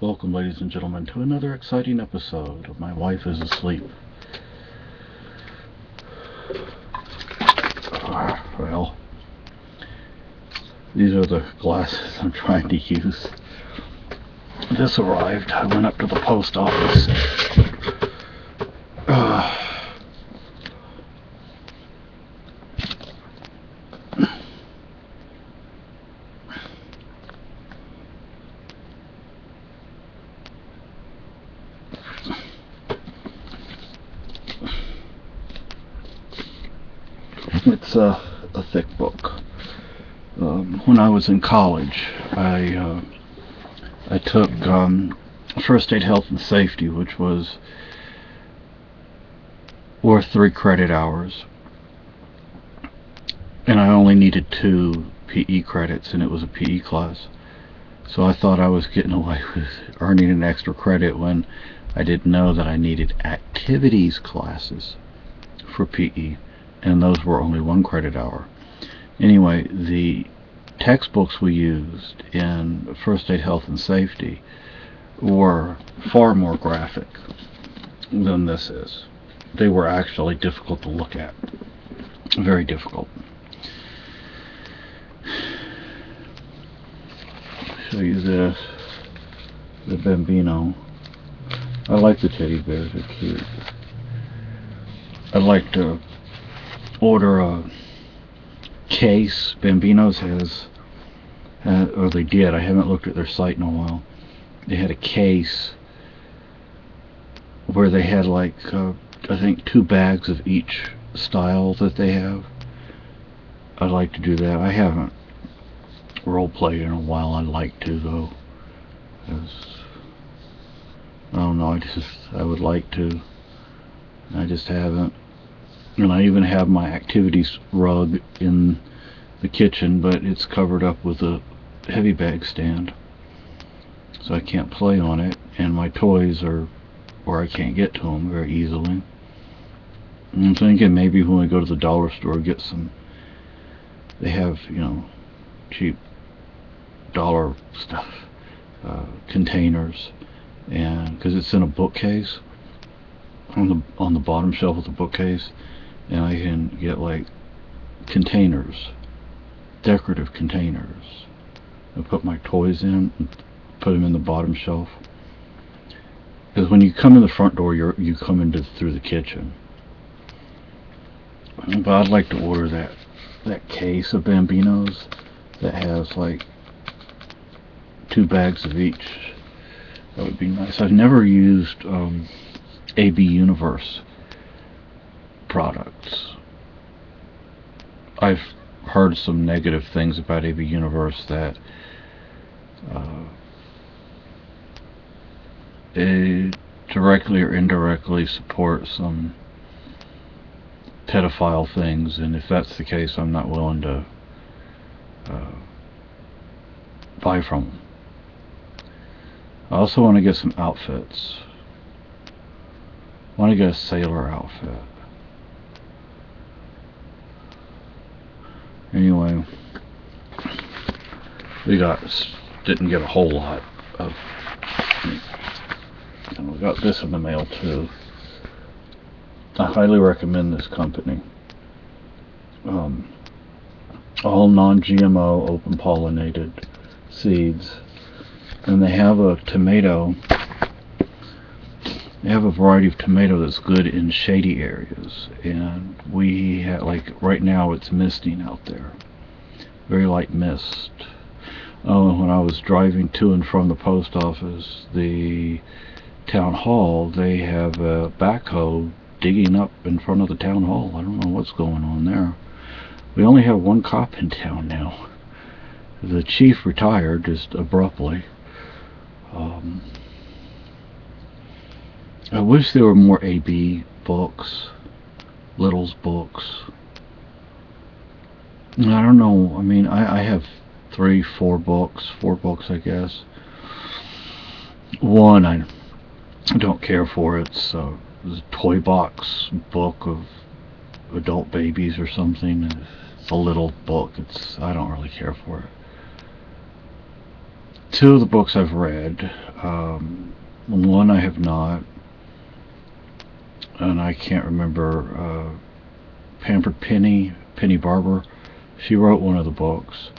Welcome, ladies and gentlemen, to another exciting episode of My Wife is Asleep. Well, these are the glasses I'm trying to use. This arrived. I went up to the post office. It's a thick book. When I was in college, I took First Aid Health and Safety, which was worth 3 credit hours, and I only needed 2 PE credits, and it was a PE class. So I thought I was getting away with earning an extra credit when I didn't know that I needed activities classes for PE, and those were only 1 credit hour. Anyway, the textbooks we used in First Aid Health and Safety were far more graphic than this is. They were actually difficult to look at. Very difficult. Show you this. The Bambino. I like the teddy bears, they're cute. I'd like to order a case. Bambino's has, or they did, I haven't looked at their site in a while. They had a case where they had like, I think 2 bags of each style that they have. I'd like to do that. I haven't role played in a while. I'd like to though. I don't know, I would like to. I just haven't. And I even have my activities rug in the kitchen, but it's covered up with a heavy bag stand, so I can't play on it, and my toys are where I can't get to them very easily. And I'm thinking maybe when we go to the dollar store, get some, they have, cheap dollar stuff, containers, and because it's in a bookcase on the bottom shelf of the bookcase, and I can get like containers, decorative containers. I put my toys in and put them in the bottom shelf, because when you come in the front door, you come through the kitchen. But I'd like to order that case of Bambinos that has like 2 bags of each. That would be nice. I've never used AB Universe products. I've heard some negative things about AB Universe, that it directly or indirectly supports some pedophile things, and if that's the case, I'm not willing to buy from them. I also want to get some outfits. I want to get a sailor outfit. Anyway, didn't get a whole lot of, and we got this in the mail too. I highly recommend this company. All non-GMO, open pollinated seeds, and they have a tomato. They have a variety of tomato that's good in shady areas, and we have, like right now it's misting out there, very light mist. Oh, and when I was driving to and from the post office, the town hall, they have a backhoe digging up in front of the town hall. I don't know what's going on there. We only have 1 cop in town now. The chief retired just abruptly. I wish there were more AB books, Little's books. I don't know, I mean, I have 4 books I guess. One I don't care for. It's a toy box book of adult babies or something. It's a little book. I don't really care for it. two of the books I've read. One I have not, and I can't remember. Pampered Penny Barber. She wrote one of the books.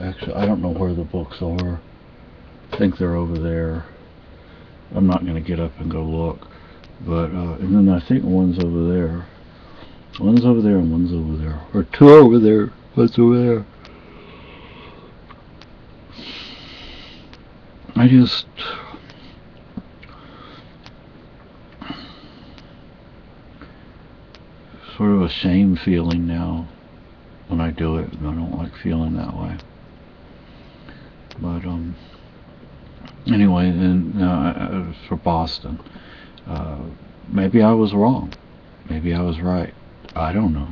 Actually, I don't know where the books are. I think they're over there. I'm not going to get up and go look. But, and then I think one's over there. One's over there and one's over there. Or two over there. One's over there. I just... sort of a shame feeling now when I do it. I don't like feeling that way. But, anyway, then, for Boston. Maybe I was wrong. Maybe I was right. I don't know.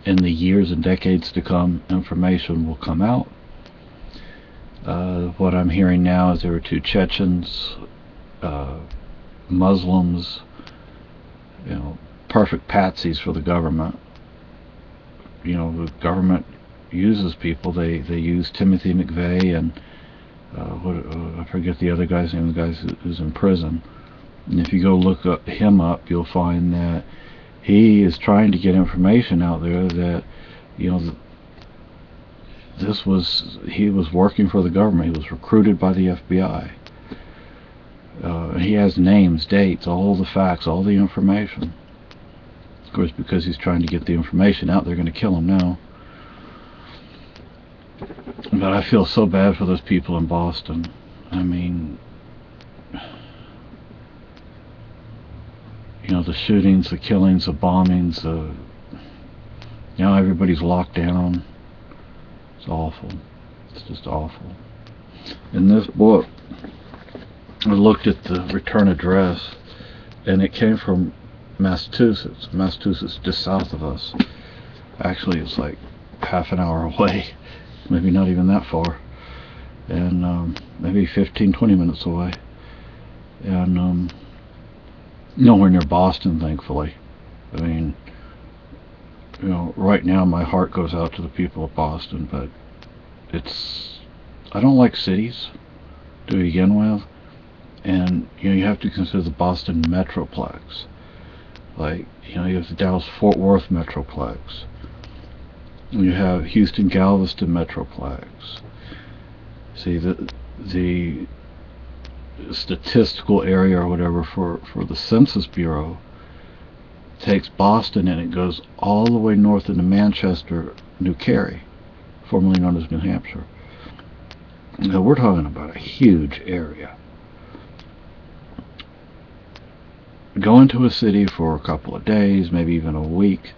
In the years and decades to come, information will come out. What I'm hearing now is there were two Chechens, Muslims, perfect patsies for the government. The government uses people. They use Timothy McVeigh and I forget the other guy's name, the guy who's in prison. And if you go look him up, you'll find that he is trying to get information out there that, he was working for the government. He was recruited by the FBI. He has names, dates, all the facts, all the information. Of course, because he's trying to get the information out, they're going to kill him now. But I feel so bad for those people in Boston. I mean, the shootings, the killings, the bombings, everybody's locked down. It's awful. It's just awful. In this book, I looked at the return address, and it came from Massachusetts. Massachusetts, just south of us. Actually, it's like half an hour away. Maybe not even that far. And maybe 15-20 minutes away. And nowhere near Boston, thankfully. I mean, right now my heart goes out to the people of Boston, but I don't like cities to begin with. And you have to consider the Boston Metroplex. Like, you have the Dallas-Fort Worth Metroplex. You have Houston Galveston Metroplex. See, the statistical area or whatever for the Census Bureau takes Boston and it goes all the way north into Manchester, New Carey, formerly known as New Hampshire. Now we're talking about a huge area. Go into a city for a couple of days, maybe even a week.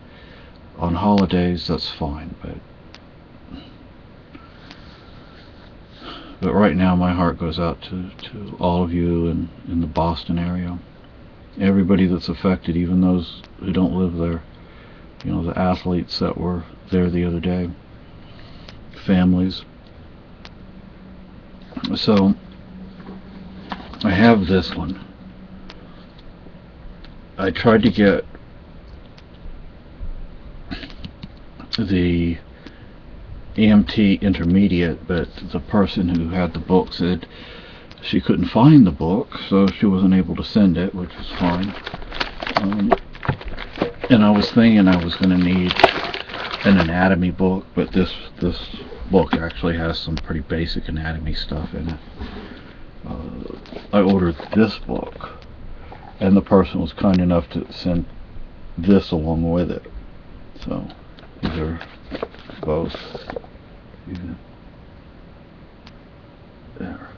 On holidays, that's fine, but right now my heart goes out to all of you in the Boston area. Everybody that's affected, even those who don't live there. The athletes that were there the other day. Families. So, I have this one. I tried to get the EMT intermediate, but the person who had the book said she couldn't find the book, so she wasn't able to send it, which was fine. And I was thinking I was going to need an anatomy book, but this book actually has some pretty basic anatomy stuff in it. I ordered this book, and the person was kind enough to send this along with it. So these are both. There.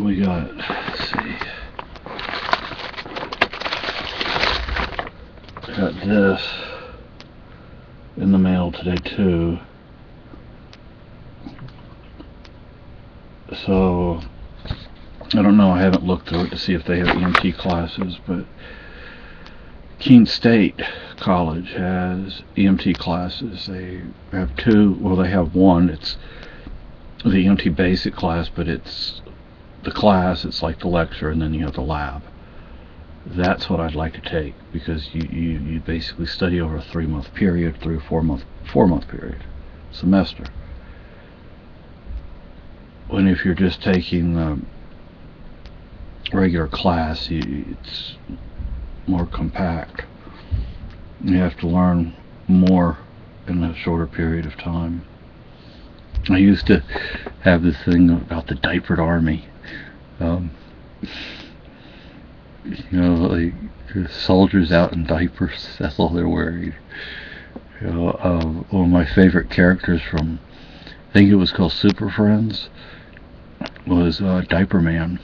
We got, let's see, got this in the mail today too. So I don't know, I haven't looked through it to see if they have EMT classes, but Keene State College has EMT classes. They have two, well they have one, it's the EMT basic class, but it's the class, it's like the lecture, and then you have the lab. That's what I'd like to take, because you basically study over a 3-month period, 3 or 4 month period, semester. When if you're just taking the regular class, it's more compact. You have to learn more in a shorter period of time. I used to have this thing about the diapered army. Like soldiers out in diapers, that's all they're wearing. One of my favorite characters from, I think it was called Super Friends, was Diaper Man.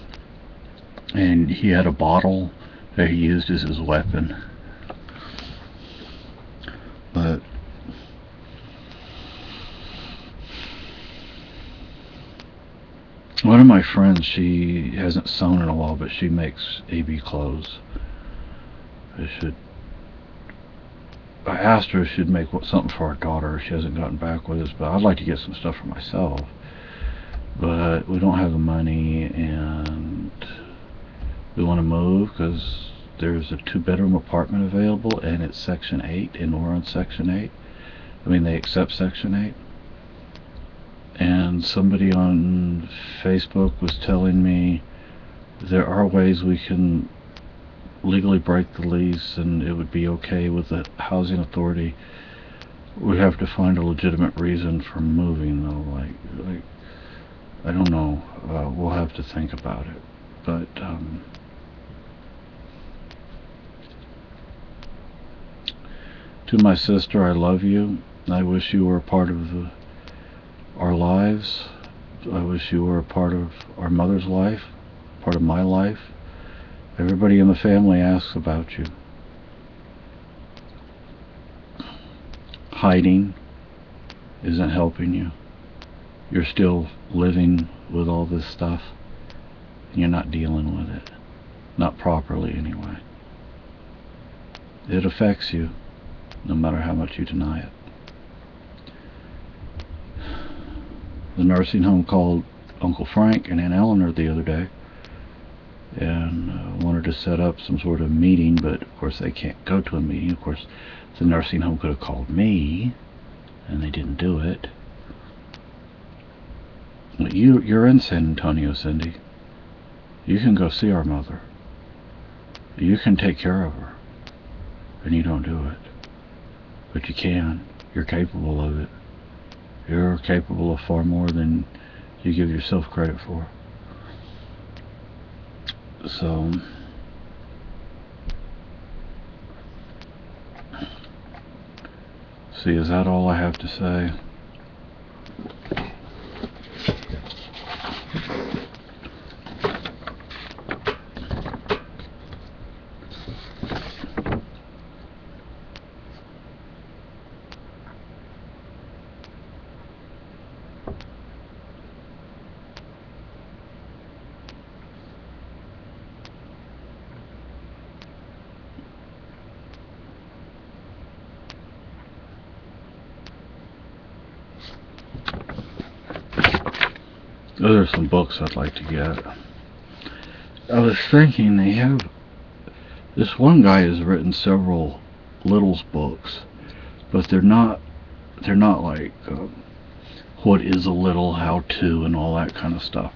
And he had a bottle that he used as his weapon. But one of my friends, she hasn't sewn in a while, but she makes AB clothes. I asked her if she'd make something for her daughter. She hasn't gotten back with us, but I'd like to get some stuff for myself. But we don't have the money, and we want to move because there's a 2-bedroom apartment available, and it's Section 8, and we're on Section 8. I mean, they accept Section 8. And somebody on Facebook was telling me there are ways we can legally break the lease and it would be okay with the housing authority. We have to find a legitimate reason for moving, though. Like I don't know. We'll have to think about it. But to my sister, I love you. I wish you were a part of our lives. I wish you were a part of our mother's life, part of my life. Everybody in the family asks about you. Hiding isn't helping you. You're still living with all this stuff, and you're not dealing with it. Not properly, anyway. It affects you, no matter how much you deny it. The nursing home called Uncle Frank and Aunt Eleanor the other day and wanted to set up some sort of meeting, but of course they can't go to a meeting. Of course, the nursing home could have called me, and they didn't do it. You're in San Antonio, Cindy. You can go see our mother. You can take care of her, and you don't do it. But you can. You're capable of it. You're capable of far more than you give yourself credit for. So, see, is that all I have to say? Those are some books I'd like to get. I was thinking they have, this one guy has written several Littles books, but they're not like what is a little, how to, and all that kind of stuff.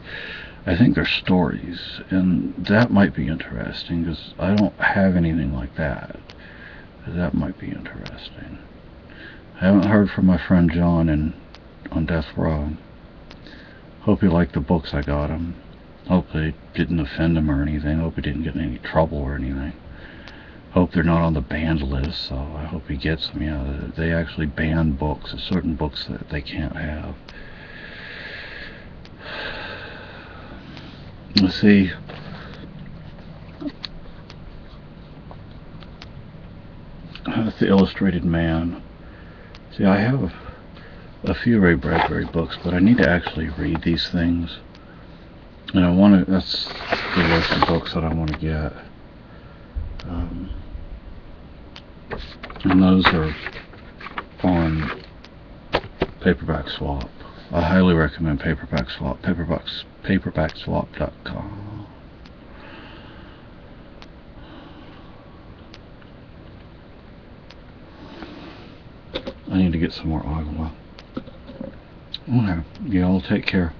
I think they're stories, and that might be interesting because I don't have anything like that. That might be interesting. I haven't heard from my friend John on death row. Hope you like the books I got him. Hope they didn't offend him or anything. Hope he didn't get in any trouble or anything. Hope they're not on the banned list, so I hope he gets them. Yeah, they actually ban books, certain books that they can't have. Let's see. That's The Illustrated Man. See, I have a few Ray Bradbury books, but I need to actually read these things. And I want to, that's the list of books that I want to get. And those are on Paperback Swap. I highly recommend Paperback Swap. Paperbackswap.com. I need to get some more olive oil. Okay, y'all take care.